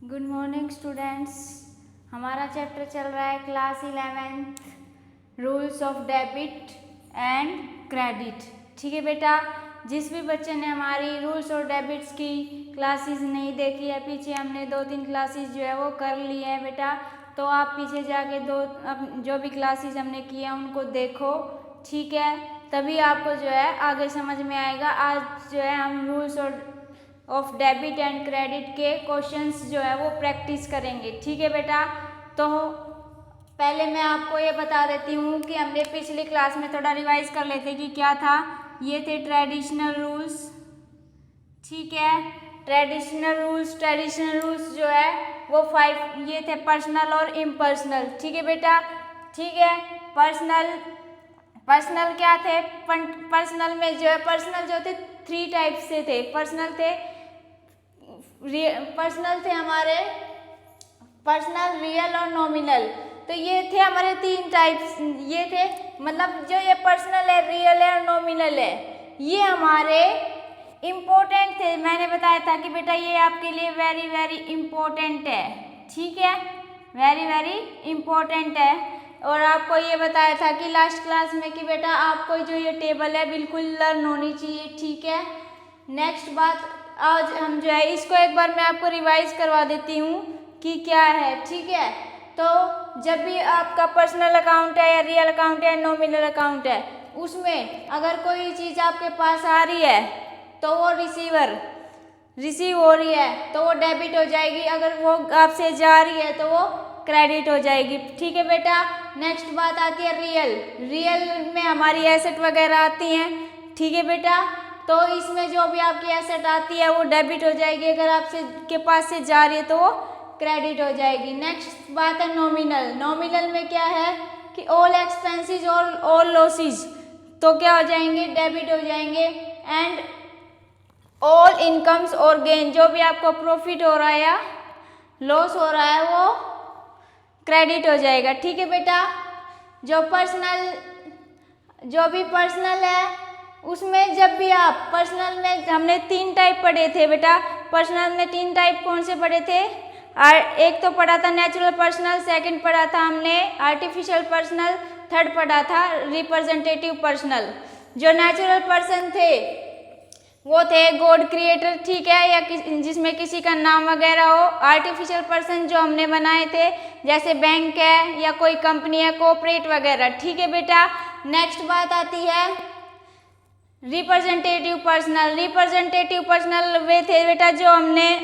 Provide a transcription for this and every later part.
Good morning students. हमारा chapter चल रहा है class 11th rules of debit and credit. ठीक है बेटा, जिस भी बच्चे ने हमारी रूल्स और डेबिट्स की क्लासेस नहीं देखी है, पीछे हमने 2-3 क्लासेस जो है वो कर ली है बेटा, तो आप पीछे जाके जो भी क्लासेस हमने की है उनको देखो। ठीक है, तभी आपको जो है आगे समझ में आएगा। आज जो है हम rules of debit and credit के क्वेश्चंस जो है वो प्रैक्टिस करेंगे। ठीक है बेटा, तो पहले मैं आपको ये बता देती हूँ कि हमने पिछली क्लास में थोड़ा रिवाइज कर लेते कि क्या था। ये थे ट्रेडिशनल रूल्स। ठीक है, ट्रेडिशनल रूल्स जो है वो 5 ये थे, पर्सनल और इम्पर्सनल। ठीक है बेटा, ठीक है। पर्सनल क्या थे? पर्सनल में जो है पर्सनल जो थे 3 टाइप से थे। पर्सनल थे हमारे पर्सनल, रियल और नॉमिनल। तो ये थे हमारे 3 टाइप्स। ये थे मतलब जो ये पर्सनल है, रियल है और नॉमिनल है, ये हमारे इम्पोर्टेंट थे। मैंने बताया था कि बेटा ये आपके लिए वेरी वेरी इम्पोर्टेंट है। ठीक है, वेरी वेरी इम्पोर्टेंट है। और आपको ये बताया था कि लास्ट क्लास में कि बेटा आपको जो ये टेबल है बिल्कुल लर्न होनी चाहिए। ठीक है, नेक्स्ट बात, आज हम जो है इसको एक बार मैं आपको रिवाइज करवा देती हूँ कि क्या है। ठीक है, तो जब भी आपका पर्सनल अकाउंट है या रियल अकाउंट है, नॉमिनल अकाउंट है, उसमें अगर कोई चीज़ आपके पास आ रही है तो वो रिसीव हो रही है तो वो डेबिट हो जाएगी, अगर वो आपसे जा रही है तो वो क्रेडिट हो जाएगी। ठीक है बेटा, नेक्स्ट बात आती है रियल में हमारी एसेट वगैरह आती हैं। ठीक है बेटा, तो इसमें जो भी आपकी एसेट आती है वो डेबिट हो जाएगी, अगर आपसे के पास से जा रही है तो वो क्रेडिट हो जाएगी। नेक्स्ट बात है नॉमिनल में क्या है कि ऑल एक्सपेंसेस और ऑल लॉसेस तो क्या हो जाएंगे, डेबिट हो जाएंगे। एंड ऑल इनकम्स और गेन, जो भी आपको प्रॉफिट हो रहा है या लॉस हो रहा है वो क्रेडिट हो जाएगा। ठीक है बेटा, जो भी पर्सनल है उसमें जब भी आप पर्सनल में हमने 3 टाइप पढ़े थे बेटा। पर्सनल में 3 टाइप कौन से पढ़े थे? एक तो पढ़ा था नेचुरल पर्सनल, सेकंड पढ़ा था हमने आर्टिफिशियल पर्सनल, थर्ड पढ़ा था रिप्रेजेंटेटिव पर्सनल। जो नेचुरल पर्सन थे वो थे गॉड क्रिएटर, ठीक है, या जिसमें किसी का नाम वगैरह हो। आर्टिफिशियल पर्सन जो हमने बनाए थे जैसे बैंक है या कोई कंपनी है, कॉर्पोरेट वगैरह। ठीक है बेटा, नेक्स्ट बात आती है रिप्रेजेंटेटिव पर्सनल वे थे बेटा जो हमने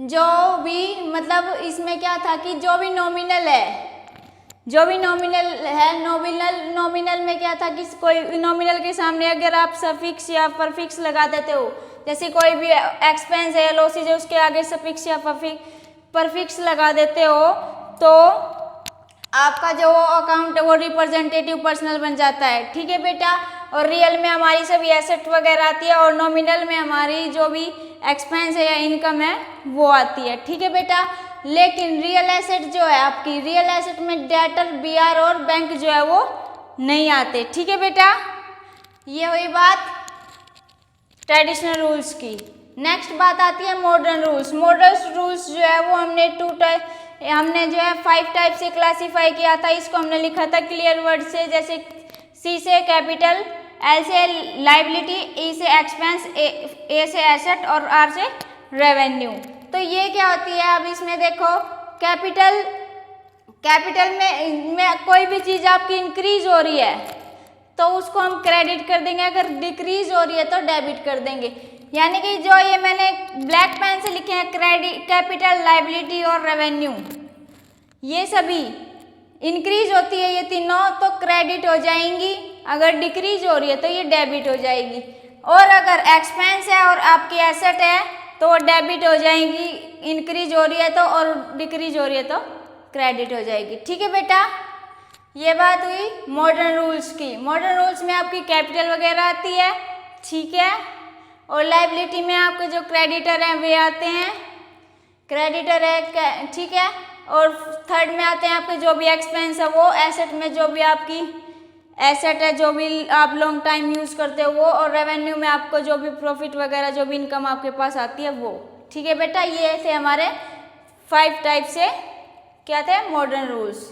जो भी मतलब इसमें क्या था कि जो भी नॉमिनल है नॉमिनल में क्या था कि कोई नॉमिनल के सामने अगर आप सफिक्स या परफिक्स लगा देते हो, जैसे कोई भी एक्सपेंस है, लॉसेज है, उसके आगे सफिक्स या परफिक्स लगा देते हो तो आपका जो अकाउंट है वो रिप्रेजेंटेटिव पर्सनल बन जाता है। ठीक है बेटा, और रियल में हमारी सभी एसेट वगैरह आती है और नॉमिनल में हमारी जो भी एक्सपेंस है या इनकम है वो आती है। ठीक है बेटा, लेकिन रियल एसेट जो है आपकी, रियल एसेट में डेटर, बीआर और बैंक जो है वो नहीं आते। ठीक है बेटा, ये हुई बात ट्रेडिशनल रूल्स की। नेक्स्ट बात आती है मॉडर्न रूल्स जो है वो हमने जो है 5 टाइप से क्लासीफाई किया था। इसको हमने लिखा था क्लियर वर्ड से, जैसे सी से कैपिटल, एल से लाइबिलिटी, ई से एक्सपेंस, ए से एसेट और आर से रेवेन्यू। तो ये क्या होती है, अब इसमें देखो कैपिटल में कोई भी चीज़ आपकी इंक्रीज हो रही है तो उसको हम क्रेडिट कर देंगे, अगर डिक्रीज हो रही है तो डेबिट कर देंगे। यानी कि जो ये मैंने ब्लैक पेन से लिखे हैं क्रेडिट, कैपिटल, लाइबिलिटी और रेवेन्यू, ये सभी इंक्रीज होती है ये तीनों तो क्रेडिट हो जाएंगी, अगर डिक्रीज हो रही है तो ये डेबिट हो जाएगी। और अगर एक्सपेंस है और आपकी एसेट है तो वो डेबिट हो जाएंगी, इंक्रीज हो रही है तो, और डिक्रीज हो रही है तो क्रेडिट हो जाएगी। ठीक है बेटा, ये बात हुई मॉडर्न रूल्स की। मॉडर्न रूल्स में आपकी कैपिटल वगैरह आती है। ठीक है, और लाइबिलिटी में आपके जो क्रेडिटर हैं वे आते हैं, क्रेडिटर है। ठीक है, और थर्ड में आते हैं आपके जो भी एक्सपेंस है वो, एसेट में जो भी आपकी एसेट है, जो भी आप लॉन्ग टाइम यूज़ करते हो वो, और रेवेन्यू में आपको जो भी प्रॉफिट वगैरह जो भी इनकम आपके पास आती है वो। ठीक है बेटा, ये थे हमारे 5 टाइप से क्या थे मॉडर्न रूल्स।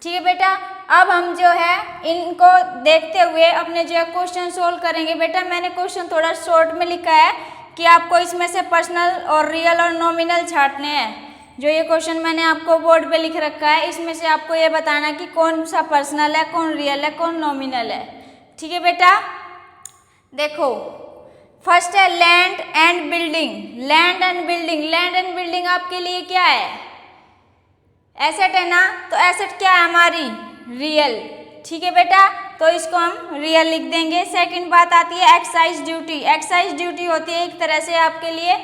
ठीक है बेटा, अब हम जो है इनको देखते हुए अपने जो है क्वेश्चन सोल्व करेंगे। बेटा मैंने क्वेश्चन थोड़ा शॉर्ट में लिखा है कि आपको इसमें से पर्सनल और रियल और नॉमिनल छांटने हैं। जो ये क्वेश्चन मैंने आपको बोर्ड पे लिख रखा है, इसमें से आपको ये बताना कि कौन सा पर्सनल है, कौन रियल है, कौन नॉमिनल है। ठीक है बेटा, देखो फर्स्ट है land and building. Land and building, land and building आपके लिए क्या है, एसेट है ना, तो एसेट क्या है हमारी, रियल। ठीक है बेटा, तो इसको हम रियल लिख देंगे। सेकंड बात आती है एक्साइज ड्यूटी। एक्साइज ड्यूटी होती है एक तरह से आपके लिए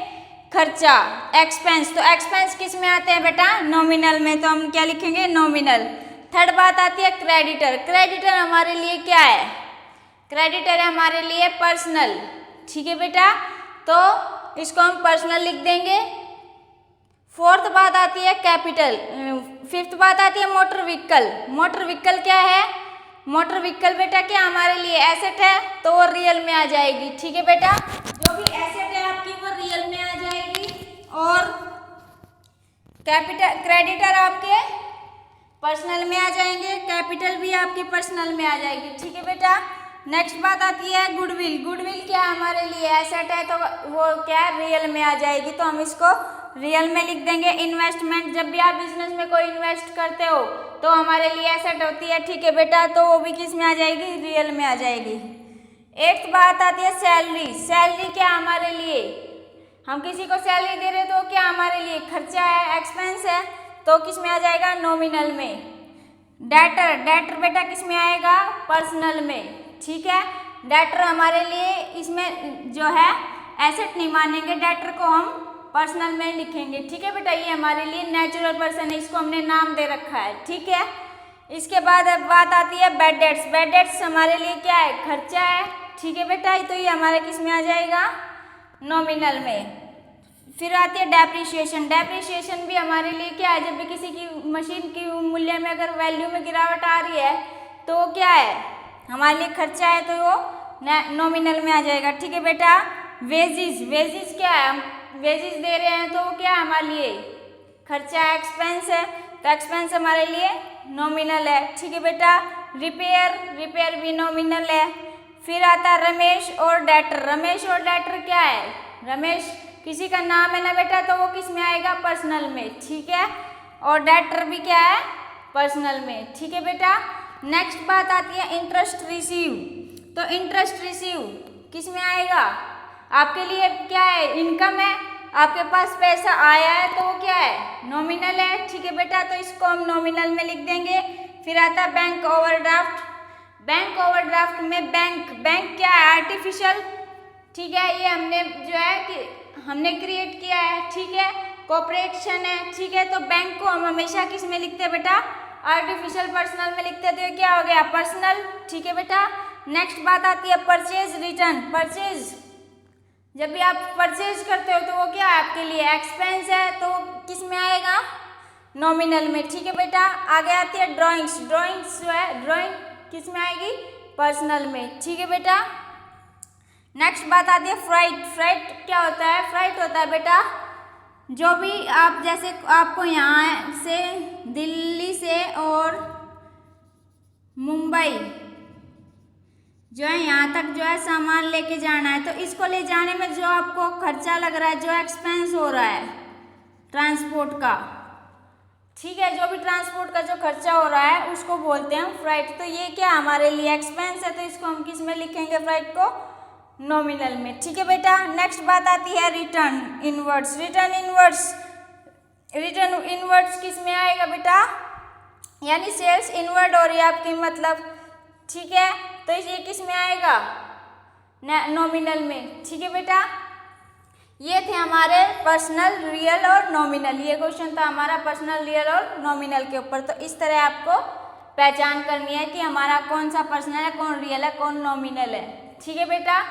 खर्चा, एक्सपेंस। तो एक्सपेंस किस में आते हैं बेटा, नॉमिनल में, तो हम क्या लिखेंगे, नॉमिनल। थर्ड बात आती है क्रेडिटर। क्रेडिटर हमारे लिए क्या है, क्रेडिटर है हमारे लिए पर्सनल। ठीक है बेटा, तो इसको हम पर्सनल लिख देंगे। फोर्थ बात आती है कैपिटल। फिफ्थ बात आती है मोटर व्हीकल। मोटर व्हीकल क्या है, मोटर व्हीकल बेटा क्या हमारे लिए एसेट है, तो वो रियल में आ जाएगी। ठीक है बेटा, जो भी एसेट है आपकी वो रियल में आ जाएगी, और कैपिटल क्रेडिटर आपके पर्सनल में आ जाएंगे, कैपिटल भी आपकी पर्सनल में आ जाएगी। ठीक है बेटा, नेक्स्ट बात आती है गुडविल। गुडविल क्या हमारे लिए एसेट है, तो वो क्या रियल में आ जाएगी, तो हम इसको रियल में लिख देंगे। इन्वेस्टमेंट, जब भी आप बिजनेस में कोई इन्वेस्ट करते हो तो हमारे लिए एसेट होती है। ठीक है बेटा, तो वो भी किस में आ जाएगी, रियल में आ जाएगी। एक बात आती है सैलरी। सैलरी क्या हमारे लिए, हम किसी को सैलरी दे रहे तो क्या हमारे लिए खर्चा है, एक्सपेंस है, तो किस में आ जाएगा, नॉमिनल में। डेटर, डेटर बेटा किस में आएगा, पर्सनल में। ठीक है, डेटर हमारे लिए इसमें जो है एसेट नहीं मानेंगे, डेटर को हम पर्सनल में लिखेंगे। ठीक है बेटा, ये हमारे लिए नेचुरल पर्सन है, इसको हमने नाम दे रखा है। ठीक है, इसके बाद अब बात आती है बैड डेट्स। बैड डेट्स हमारे लिए क्या है, खर्चा है। ठीक है बेटा, तो ये हमारे किस में आ जाएगा, नॉमिनल में। फिर आती है डेप्रिसिएशन। डेप्रिसिएशन भी हमारे लिए क्या है, जब भी किसी की मशीन की मूल्य में अगर वैल्यू में गिरावट आ रही है तो वो क्या है, हमारे लिए खर्चा है, तो वो नॉमिनल में आ जाएगा। ठीक है बेटा, वेजिस। वेजिस क्या है, हम वेजिस दे रहे हैं तो वो क्या है हमारे लिए खर्चा है, एक्सपेंस है, तो एक्सपेंस हमारे लिए नॉमिनल है। ठीक है बेटा, रिपेयर, रिपेयर भी नॉमिनल है। फिर आता है रमेश और डेटर। रमेश और डेटर क्या है, रमेश किसी का नाम है ना बेटा, तो वो किस में आएगा, पर्सनल में। ठीक है, और डेटर भी क्या है, पर्सनल में। ठीक है बेटा, नेक्स्ट बात आती है इंटरेस्ट रिसीव। तो इंटरेस्ट रिसीव किस में आएगा, आपके लिए क्या है, इनकम है, आपके पास पैसा आया है तो वो क्या है, नॉमिनल है। ठीक है बेटा, तो इसको हम नॉमिनल में लिख देंगे। फिर आता है बैंक ओवरड्राफ्ट। बैंक ओवरड्राफ्ट में बैंक, बैंक क्या है, आर्टिफिशियल। ठीक है, ये हमने जो है कि हमने क्रिएट किया है। ठीक है, कॉर्पोरेशन है। ठीक है, तो बैंक को हम हमेशा किस में लिखते हैं बेटा, आर्टिफिशियल पर्सनल में लिखते, तो क्या हो गया, पर्सनल। ठीक है बेटा, नेक्स्ट बात आती है परचेज रिटर्न। परचेज, जब भी आप परचेज करते हो तो वो क्या है, आपके लिए एक्सपेंस है, तो किस में आएगा, नॉमिनल में। ठीक है बेटा, आगे आती है ड्राइंग्स। ड्राइंग्स जो है, ड्राइंग किस में आएगी, पर्सनल में। ठीक है बेटा, नेक्स्ट बात आती है फ्राइट। फ्राइट क्या होता है, फ्राइट होता है बेटा जो भी आप, जैसे आपको यहाँ से दिल्ली से और मुंबई जो है यहाँ तक जो है सामान लेके जाना है, तो इसको ले जाने में जो आपको खर्चा लग रहा है, जो एक्सपेंस हो रहा है ट्रांसपोर्ट का, ठीक है, जो भी ट्रांसपोर्ट का जो खर्चा हो रहा है उसको बोलते हैं फ्राइट। तो ये क्या हमारे लिए एक्सपेंस है, तो इसको हम किस में लिखेंगे, फ्राइट को नॉमिनल में। ठीक है बेटा, नेक्स्ट बात आती है return inwards. Return inwards, return inwards किस में आएगा बेटा, यानी सेल्स इनवर्ड हो रही है आपकी, मतलब। ठीक है, तो ये किस में आएगा, नॉमिनल में। ठीक है बेटा, ये थे हमारे पर्सनल, रियल और नॉमिनल। ये क्वेश्चन था हमारा पर्सनल, रियल और नॉमिनल के ऊपर। तो इस तरह आपको पहचान करनी है कि हमारा कौन सा पर्सनल है, कौन रियल है, कौन नॉमिनल है। ठीक है बेटा,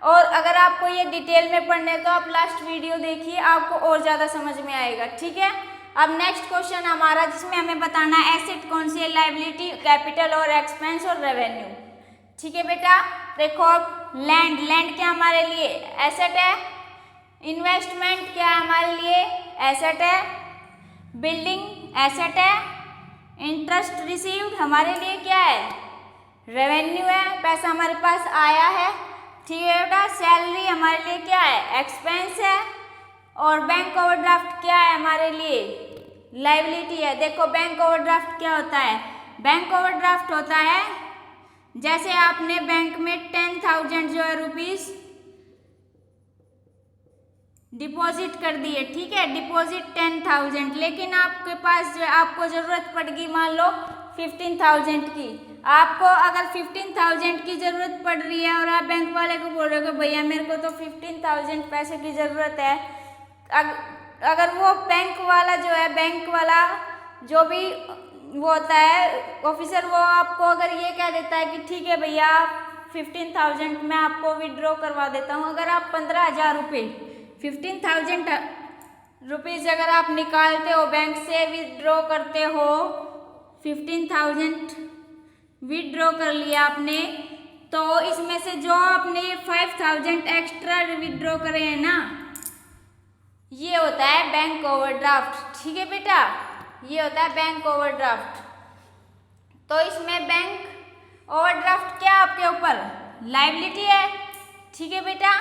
और अगर आपको ये डिटेल में पढ़ना है तो आप लास्ट वीडियो देखिए, आपको और ज़्यादा समझ में आएगा। ठीक है, अब नेक्स्ट क्वेश्चन हमारा, जिसमें हमें बताना है एसेट कौन सी है, लायबिलिटी, कैपिटल और एक्सपेंस और रेवेन्यू। ठीक है बेटा, देखो अब लैंड, लैंड क्या हमारे लिए एसेट है, इन्वेस्टमेंट क्या हमारे लिए एसेट है, बिल्डिंग एसेट है, इंटरेस्ट रिसीव्ड हमारे लिए क्या है, रेवेन्यू है, पैसा हमारे पास आया है, ठीक है बेटा। सैलरी हमारे लिए क्या है, एक्सपेंस है, और बैंक ओवरड्राफ्ट क्या है हमारे लिए, लायबिलिटी है। देखो बैंक ओवरड्राफ्ट क्या होता है, बैंक ओवरड्राफ्ट होता है जैसे आपने बैंक में 10,000 जो है रुपीज डिपॉजिट कर दिए, ठीक है, डिपॉजिट 10,000, लेकिन आपके पास जो आपको जरूरत पड़ गई मान लो 15,000 की। आपको अगर 15,000 की जरूरत पड़ रही है और आप बैंक वाले को बोल रहे हो कि भैया मेरे को तो 15,000 पैसे की जरूरत है, अगर वो बैंक वाला जो है, बैंक वाला जो भी वो होता है ऑफिसर, वो आपको अगर ये कह देता है कि ठीक है भैया 15,000 मैं आपको विड्रॉ करवा देता हूँ, अगर आप 15,000 रुपये 15,000 रुपीज़ अगर आप निकालते हो बैंक से, विड्रॉ करते हो, 15,000 विड्रॉ कर लिया आपने, तो इसमें से जो आपने 5,000 एक्स्ट्रा विड्रॉ करे हैं ना, ये होता है बैंक ओवरड्राफ्ट, ठीक है बेटा, ये होता है बैंक ओवरड्राफ्ट। तो इसमें बैंक ओवरड्राफ्ट क्या आपके ऊपर लायबिलिटी है, ठीक है बेटा।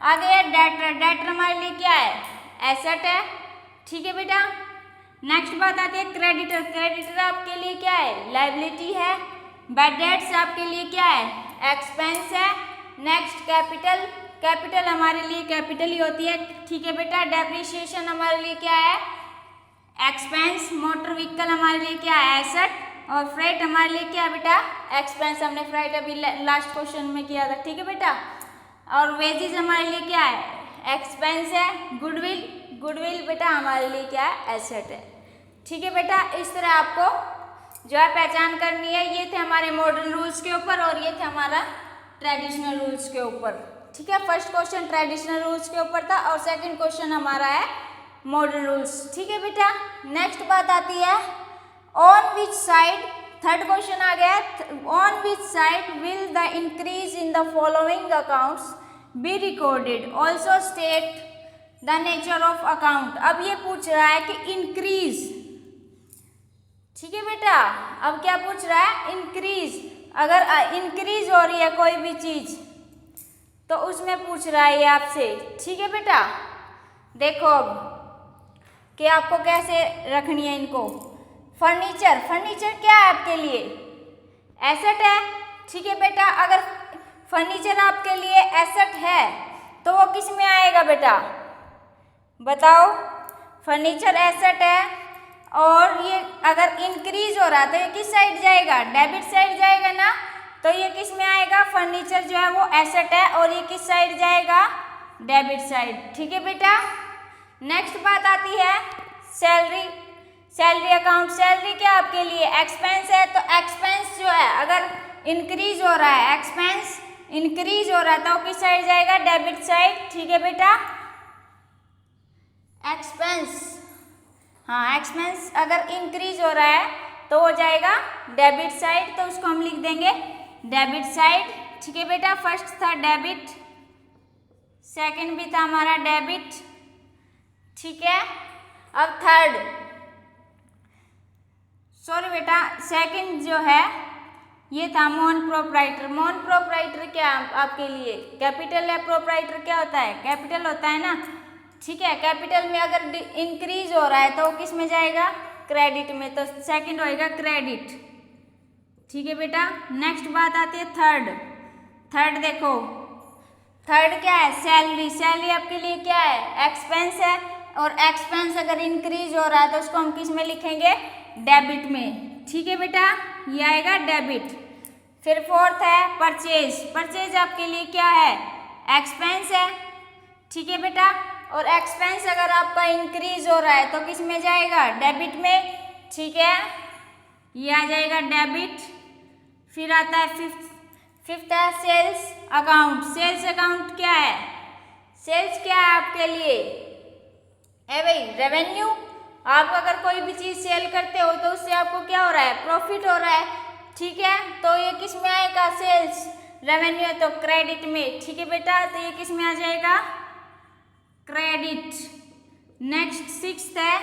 आगे है डेटर, डेटर हमारे लिए क्या है, एसेट है, ठीक है बेटा। नेक्स्ट बात आती है क्रेडिटर, क्रेडिटर आपके लिए क्या है, लायबिलिटी है। बैड डेट्स आपके लिए क्या है, एक्सपेंस है। नेक्स्ट कैपिटल, कैपिटल हमारे लिए कैपिटल ही होती है, ठीक है बेटा। डेप्रिसिएशन हमारे लिए क्या है, एक्सपेंस। मोटर व्हीकल हमारे लिए क्या है, एसेट। और फ्रेट हमारे लिए क्या है बेटा, एक्सपेंस। हमने फ्रेट अभी लास्ट क्वेश्चन में किया था, ठीक है बेटा। और वेजेस हमारे लिए क्या है, एक्सपेंस है। गुडविल, गुडविल बेटा हमारे लिए क्या है, एसेट है, ठीक है बेटा। इस तरह आपको जो है पहचान करनी है। ये थे हमारे मॉडर्न रूल्स के ऊपर और ये थे हमारा ट्रेडिशनल रूल्स के ऊपर, ठीक है। फर्स्ट क्वेश्चन ट्रेडिशनल रूल्स के ऊपर था और सेकंड क्वेश्चन हमारा है मॉडर्न रूल्स, ठीक है बेटा। नेक्स्ट बात आती है on which side, third question आ गया, on which side will the increase in the following accounts be recorded, also state the nature of account. अब ये पूछ रहा है कि इंक्रीज, ठीक है बेटा। अब क्या पूछ रहा है, इंक्रीज, अगर इंक्रीज हो रही है कोई भी चीज तो उसमें पूछ रहा है ये आपसे, ठीक है बेटा। देखो अब कि आपको कैसे रखनी है इनको। फर्नीचर, फर्नीचर क्या है आपके लिए, एसेट है, ठीक है बेटा। अगर फर्नीचर आपके लिए एसेट है तो वो किस में आएगा बेटा, बताओ। फर्नीचर एसेट है और ये अगर इंक्रीज हो रहा है तो ये किस साइड जाएगा, डेबिट साइड जाएगा ना। तो ये किस में आएगा, फर्नीचर जो है वो एसेट है और ये किस साइड जाएगा, डेबिट साइड, ठीक है बेटा। नेक्स्ट बात आती है सैलरी, सैलरी अकाउंट। सैलरी क्या आपके लिए एक्सपेंस है, तो एक्सपेंस जो है अगर इंक्रीज हो रहा है, एक्सपेंस इंक्रीज हो रहा है तो किस साइड जाएगा, डेबिट साइड, ठीक है बेटा। एक्सपेंस, हाँ एक्सपेंस अगर इंक्रीज हो रहा है तो वो जाएगा डेबिट साइड, तो उसको हम लिख देंगे डेबिट साइड, ठीक है बेटा। फर्स्ट था डेबिट, सेकंड भी था हमारा डेबिट, ठीक है। अब थर्ड, सॉरी बेटा, सेकंड जो है ये था मोन प्रोप्राइटर। मोन प्रोप्राइटर क्या आपके लिए, कैपिटल है, प्रोप्राइटर क्या होता है, कैपिटल होता है ना, ठीक है। कैपिटल में अगर इंक्रीज हो रहा है तो किस में जाएगा, क्रेडिट में, तो सेकंड होएगा क्रेडिट, ठीक है बेटा। नेक्स्ट बात आती है थर्ड, थर्ड देखो, थर्ड क्या है, सैलरी। सैलरी आपके लिए क्या है, एक्सपेंस है और एक्सपेंस अगर इंक्रीज हो रहा है तो उसको हम किस में लिखेंगे, डेबिट में, ठीक है बेटा, ये आएगा डेबिट। फिर फोर्थ है परचेज, परचेज आपके लिए क्या है, एक्सपेंस है, ठीक है बेटा। और एक्सपेंस अगर आपका इंक्रीज हो रहा है तो किस में जाएगा, डेबिट में, ठीक है, ये आ जाएगा डेबिट। फिर आता है फिफ्थ है सेल्स अकाउंट। सेल्स अकाउंट क्या है, सेल्स क्या है आपके लिए, है भाई रेवेन्यू। आप अगर कोई भी चीज सेल करते हो तो उससे आपको क्या हो रहा है, प्रॉफिट हो रहा है, ठीक है। तो ये किस में आएगा, सेल्स, रेवेन्यू है तो क्रेडिट में, ठीक है बेटा। तो ये किस में आ जाएगा, क्रेडिट। नेक्स्ट सिक्स्थ है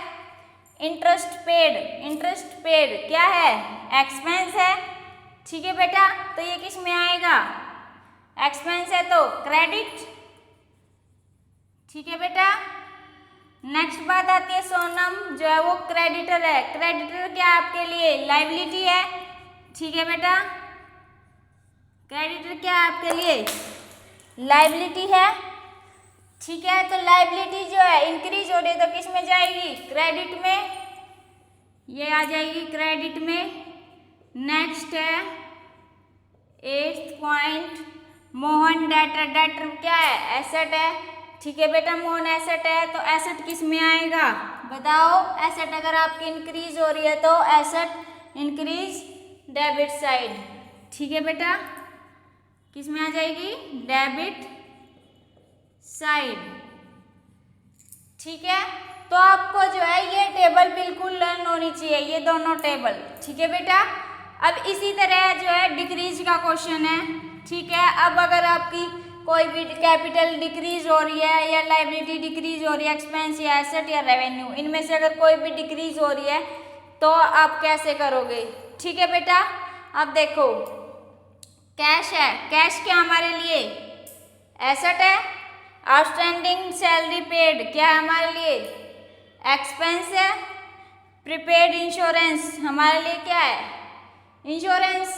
इंटरेस्ट पेड क्या है, एक्सपेंस है, ठीक है बेटा। तो ये किस में आएगा, एक्सपेंस है तो क्रेडिट, ठीक है बेटा। नेक्स्ट बात आती है सोनम, जो है वो क्रेडिटर है। क्रेडिटर क्या आपके लिए, लाइबिलिटी है, ठीक है बेटा। क्रेडिटर क्या आपके लिए, लाइबिलिटी है, ठीक है। तो लाइबिलिटी जो है इंक्रीज हो रही है तो किस में जाएगी, क्रेडिट में, ये आ जाएगी क्रेडिट में। नेक्स्ट है 8th पॉइंट, मोहन डेटर क्या है, एसेट है, ठीक है बेटा। मोहन एसेट है तो एसेट किस में आएगा, बताओ। एसेट अगर आपकी इंक्रीज हो रही है तो एसेट इंक्रीज डेबिट साइड, ठीक है बेटा, किस में आ जाएगी, डेबिट साइड, ठीक है। तो आपको जो है ये टेबल बिल्कुल लर्न होनी चाहिए, ये दोनों टेबल, ठीक है बेटा। अब इसी तरह जो है डिक्रीज का क्वेश्चन है, ठीक है। अब अगर आपकी कोई भी कैपिटल डिक्रीज हो रही है या लाइबिलिटी डिक्रीज हो रही है, एक्सपेंस या एसेट या रेवेन्यू, इनमें से अगर कोई भी डिक्रीज हो रही है तो आप कैसे करोगे, ठीक है बेटा। अब देखो कैश है, कैश क्या हमारे लिए एसेट है। आउटस्टैंडिंग सैलरी पेड क्या है हमारे लिए, एक्सपेंस है। प्रीपेड इंश्योरेंस हमारे लिए क्या है, इंश्योरेंस,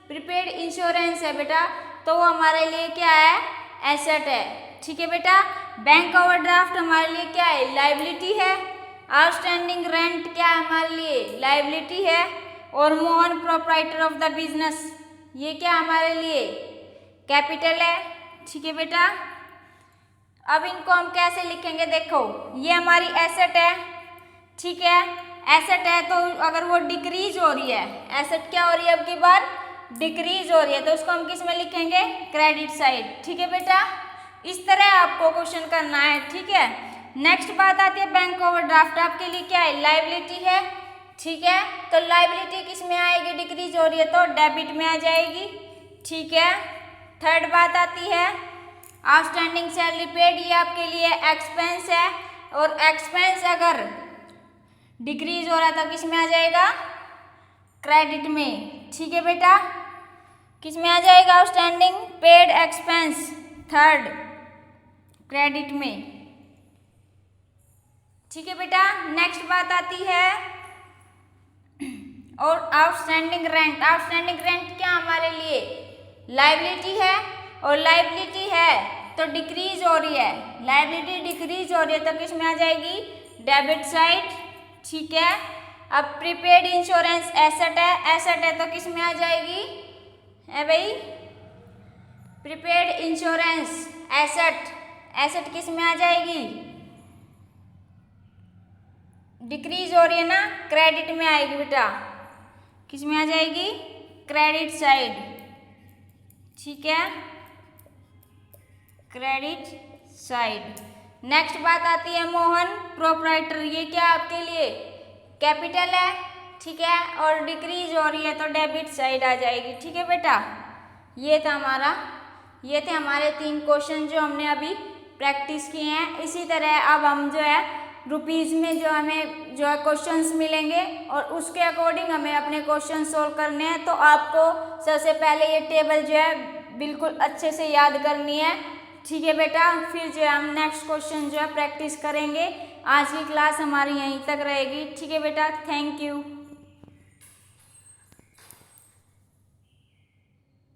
प्रीपेड इंश्योरेंस है बेटा, तो वो हमारे लिए क्या है, एसेट है, ठीक है बेटा। बैंक ओवरड्राफ्ट हमारे लिए क्या है, लाइबिलिटी है। आउटस्टैंडिंग रेंट क्या है हमारे लिए, लाइबिलिटी है। और Mohan proprietor of the business, ये क्या हमारे लिए, कैपिटल है, ठीक है बेटा। अब इनको हम कैसे लिखेंगे, देखो ये हमारी एसेट है, ठीक है। एसेट है तो अगर वो डिक्रीज हो रही है, एसेट क्या हो रही है अब की बार, डिक्रीज हो रही है, तो उसको हम किस में लिखेंगे, क्रेडिट साइड, ठीक है बेटा। इस तरह आपको क्वेश्चन करना है, ठीक है। नेक्स्ट बात आती है बैंक ओवरड्राफ्ट, आपके लिए क्या है, लाइबिलिटी है, ठीक है। तो लाइबिलिटी किस में आएगी, डिक्रीज हो रही है तो डेबिट में आ जाएगी, ठीक है। थर्ड बात आती है आउटस्टैंडिंग सैलरी पेड, ये आपके लिए एक्सपेंस है, और एक्सपेंस अगर डिक्रीज हो रहा है तो किस में आ जाएगा, क्रेडिट में, ठीक है बेटा। किस में आ जाएगा, outstanding paid expense, third credit में, ठीक है बेटा। नेक्स्ट बात आती है और आउटस्टैंडिंग रेंट। आउटस्टैंडिंग रेंट क्या हमारे लिए, लाइबिलिटी है, और लाइबिलिटी है तो डिक्रीज हो रही है, लाइबिलिटी डिक्रीज हो रही है तो किस में आ जाएगी, डेबिट साइड, ठीक है। अब प्रीपेड इंश्योरेंस एसेट है, एसेट है तो किस में आ जाएगी, है भाई, प्रीपेड इंश्योरेंस एसेट, एसेट किस में आ जाएगी, डिक्रीज हो रही है ना, क्रेडिट में आएगी बेटा, किस में आ जाएगी, क्रेडिट साइड, ठीक है, क्रेडिट साइड। नेक्स्ट बात आती है मोहन प्रोप्राइटर, ये क्या आपके लिए कैपिटल है, ठीक है, और डिक्रीज हो रही है तो डेबिट साइड आ जाएगी, ठीक है बेटा। ये थे हमारे 3 क्वेश्चन जो हमने अभी प्रैक्टिस किए हैं। इसी तरह अब हम जो है रुपीज़ में जो हमें जो है क्वेश्चंस मिलेंगे और उसके अकॉर्डिंग हमें अपने क्वेश्चन सोल्व करने हैं। तो आपको सबसे पहले ये टेबल जो है बिल्कुल अच्छे से याद करनी है, ठीक है बेटा। फिर जो है हम नेक्स्ट क्वेश्चन जो है प्रैक्टिस करेंगे। आज की क्लास हमारी यहीं तक रहेगी, ठीक है बेटा। Thank you.